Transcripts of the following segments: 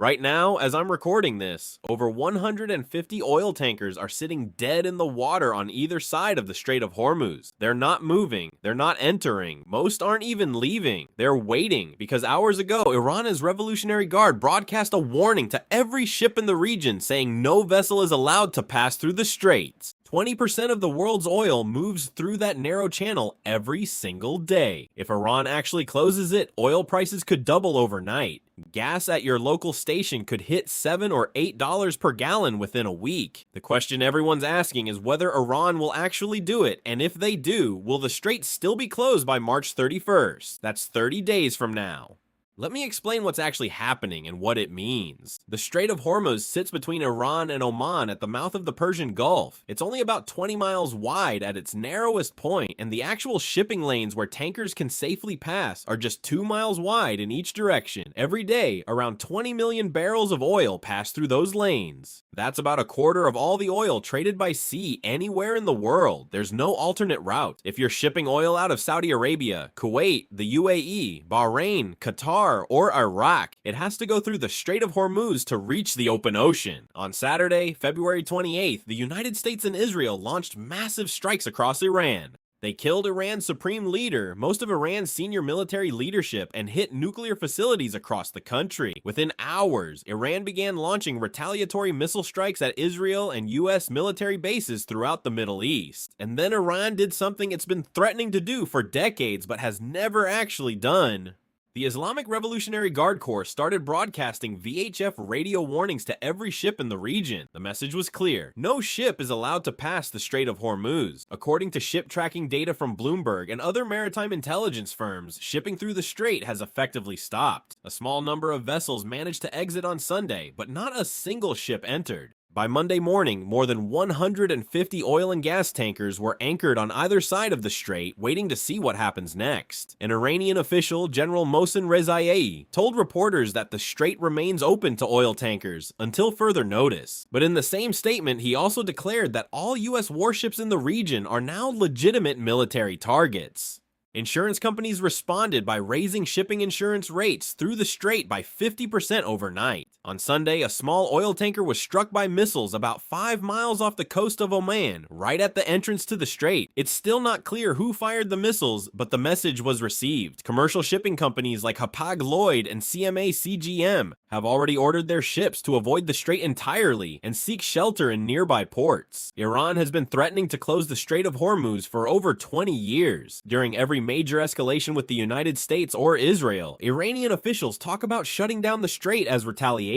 Right now, as I'm recording this, over 150 oil tankers are sitting dead in the water on either side of the Strait of Hormuz. They're not moving, they're not entering, most aren't even leaving. They're waiting because hours ago, Iran's Revolutionary Guard broadcast a warning to every ship in the region saying no vessel is allowed to pass through the straits. 20% of the world's oil moves through that narrow channel every single day. If Iran actually closes it, oil prices could double overnight. Gas at your local station could hit $7 or $8 per gallon within a week. The question everyone's asking is whether Iran will actually do it, and if they do, will the strait still be closed by March 31st? That's 30 days from now. Let me explain what's actually happening and what it means. The Strait of Hormuz sits between Iran and Oman at the mouth of the Persian Gulf. It's only about 20 miles wide at its narrowest point, and the actual shipping lanes where tankers can safely pass are just 2 miles wide in each direction. Every day, around 20 million barrels of oil pass through those lanes. That's about a quarter of all the oil traded by sea anywhere in the world. There's no alternate route. If you're shipping oil out of Saudi Arabia, Kuwait, the UAE, Bahrain, Qatar, or Iraq, it has to go through the Strait of Hormuz to reach the open ocean. On Saturday, February 28th, the United States and Israel launched massive strikes across Iran. They killed Iran's Supreme Leader, most of Iran's senior military leadership, and hit nuclear facilities across the country. Within hours, Iran began launching retaliatory missile strikes at Israel and US military bases throughout the Middle East. And then Iran did something it's been threatening to do for decades but has never actually done. The Islamic Revolutionary Guard Corps started broadcasting VHF radio warnings to every ship in the region. The message was clear: no ship is allowed to pass the Strait of Hormuz. According to ship tracking data from Bloomberg and other maritime intelligence firms, shipping through the strait has effectively stopped. A small number of vessels managed to exit on Sunday, but not a single ship entered. By Monday morning, more than 150 oil and gas tankers were anchored on either side of the strait, waiting to see what happens next. An Iranian official, General Mohsen Rezaiei, told reporters that the strait remains open to oil tankers until further notice. But in the same statement, he also declared that all US warships in the region are now legitimate military targets. Insurance companies responded by raising shipping insurance rates through the strait by 50% overnight. On Sunday, a small oil tanker was struck by missiles about 5 miles off the coast of Oman, right at the entrance to the strait. It's still not clear who fired the missiles, but the message was received. Commercial shipping companies like Hapag-Lloyd and CMA CGM have already ordered their ships to avoid the strait entirely and seek shelter in nearby ports. Iran has been threatening to close the Strait of Hormuz for over 20 years. During every major escalation with the United States or Israel, Iranian officials talk about shutting down the strait as retaliation.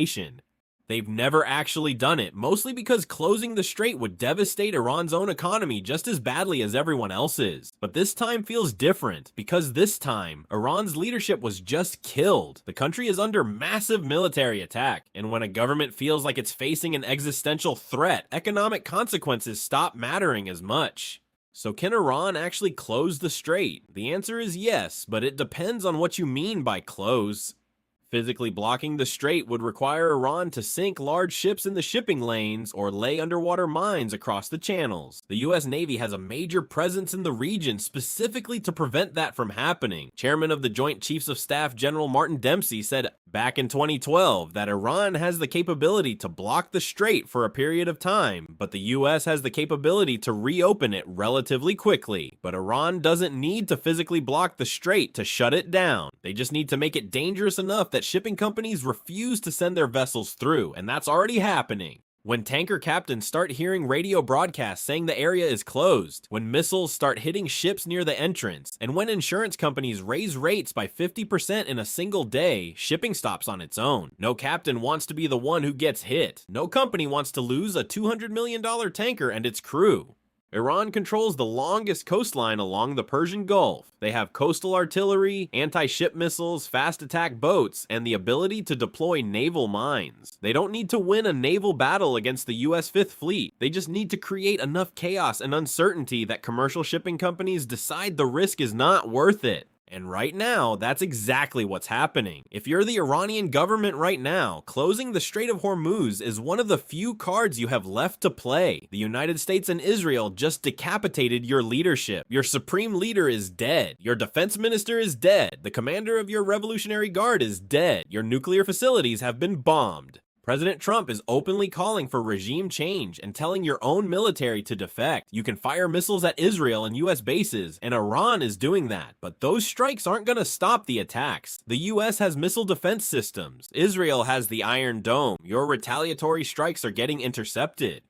They've never actually done it, mostly because closing the strait would devastate Iran's own economy just as badly as everyone else's. But this time feels different, because this time, Iran's leadership was just killed. The country is under massive military attack, and when a government feels like it's facing an existential threat, economic consequences stop mattering as much. So can Iran actually close the strait? The answer is yes, but it depends on what you mean by close. Physically blocking the strait would require Iran to sink large ships in the shipping lanes or lay underwater mines across the channels. The US Navy has a major presence in the region specifically to prevent that from happening. Chairman of the Joint Chiefs of Staff General Martin Dempsey said back in 2012 that Iran has the capability to block the strait for a period of time, but the US has the capability to reopen it relatively quickly. But Iran doesn't need to physically block the strait to shut it down. They just need to make it dangerous enough that shipping companies refuse to send their vessels through, and that's already happening. When tanker captains start hearing radio broadcasts saying the area is closed, when missiles start hitting ships near the entrance, and when insurance companies raise rates by 50% in a single day, shipping stops on its own. No captain wants to be the one who gets hit. No company wants to lose a $200 million tanker and its crew. Iran controls the longest coastline along the Persian Gulf. They have coastal artillery, anti-ship missiles, fast attack boats, and the ability to deploy naval mines. They don't need to win a naval battle against the US Fifth Fleet. They just need to create enough chaos and uncertainty that commercial shipping companies decide the risk is not worth it. And right now, that's exactly what's happening. If you're the Iranian government right now, closing the Strait of Hormuz is one of the few cards you have left to play. The United States and Israel just decapitated your leadership. Your supreme leader is dead. Your defense minister is dead. The commander of your Revolutionary Guard is dead. Your nuclear facilities have been bombed. President Trump is openly calling for regime change and telling your own military to defect. You can fire missiles at Israel and US bases, and Iran is doing that. But those strikes aren't going to stop the attacks. The US has missile defense systems. Israel has the Iron Dome. Your retaliatory strikes are getting intercepted.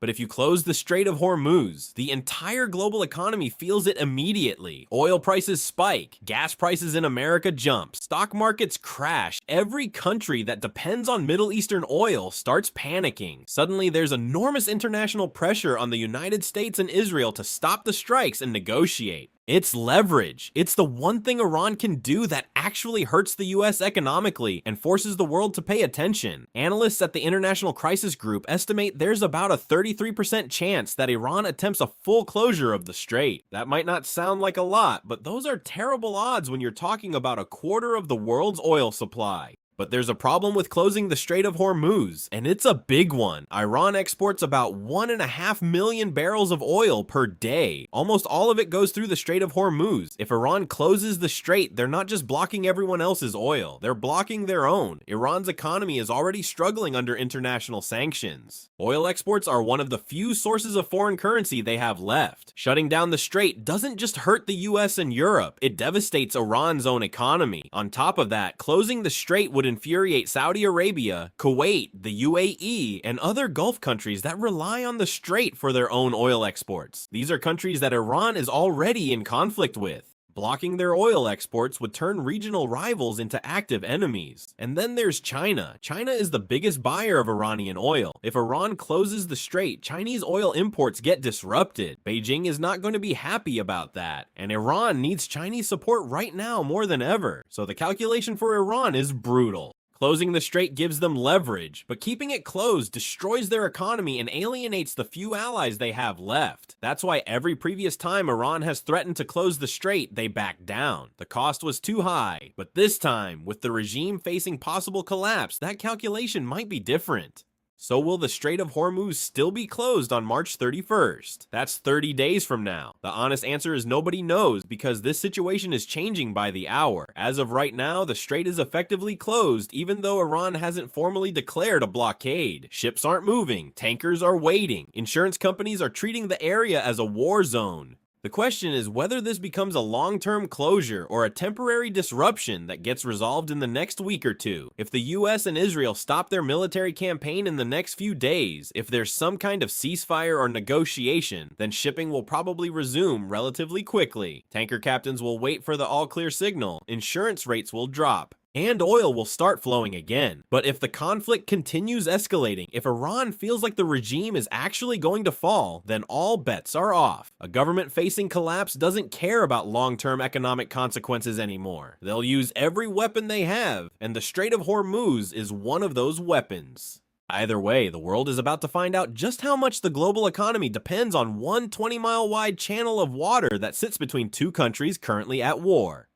But if you close the Strait of Hormuz, the entire global economy feels it immediately. Oil prices spike, gas prices in America jump, stock markets crash. Every country that depends on Middle Eastern oil starts panicking. Suddenly, there's enormous international pressure on the United States and Israel to stop the strikes and negotiate. It's leverage. It's the one thing Iran can do that actually hurts the US economically and forces the world to pay attention. Analysts at the International Crisis Group estimate there's about a 33% chance that Iran attempts a full closure of the strait. That might not sound like a lot, but those are terrible odds when you're talking about a quarter of the world's oil supply. But there's a problem with closing the Strait of Hormuz, and it's a big one. Iran exports about 1.5 million barrels of oil per day. Almost all of it goes through the Strait of Hormuz. If Iran closes the strait, they're not just blocking everyone else's oil, they're blocking their own. Iran's economy is already struggling under international sanctions. Oil exports are one of the few sources of foreign currency they have left. Shutting down the strait doesn't just hurt the US and Europe, it devastates Iran's own economy. On top of that, closing the strait would infuriate Saudi Arabia, Kuwait, the UAE, and other Gulf countries that rely on the strait for their own oil exports. These are countries that Iran is already in conflict with. Blocking their oil exports would turn regional rivals into active enemies. And then there's China. China is the biggest buyer of Iranian oil. If Iran closes the strait, Chinese oil imports get disrupted. Beijing is not going to be happy about that. And Iran needs Chinese support right now more than ever. So the calculation for Iran is brutal. Closing the strait gives them leverage, but keeping it closed destroys their economy and alienates the few allies they have left. That's why every previous time Iran has threatened to close the strait, they back down. The cost was too high, but this time, with the regime facing possible collapse, that calculation might be different. So will the Strait of Hormuz still be closed on March 31st? That's 30 days from now. The honest answer is nobody knows because this situation is changing by the hour. As of right now, the strait is effectively closed even though Iran hasn't formally declared a blockade. Ships aren't moving, tankers are waiting, insurance companies are treating the area as a war zone. The question is whether this becomes a long-term closure or a temporary disruption that gets resolved in the next week or two. If the US and Israel stop their military campaign in the next few days, if there's some kind of ceasefire or negotiation, then shipping will probably resume relatively quickly. Tanker captains will wait for the all-clear signal, insurance rates will drop, and oil will start flowing again. But if the conflict continues escalating, if Iran feels like the regime is actually going to fall, then all bets are off. A government facing collapse doesn't care about long-term economic consequences anymore. They'll use every weapon they have, and the Strait of Hormuz is one of those weapons. Either way, the world is about to find out just how much the global economy depends on one 20-mile wide channel of water that sits between two countries currently at war.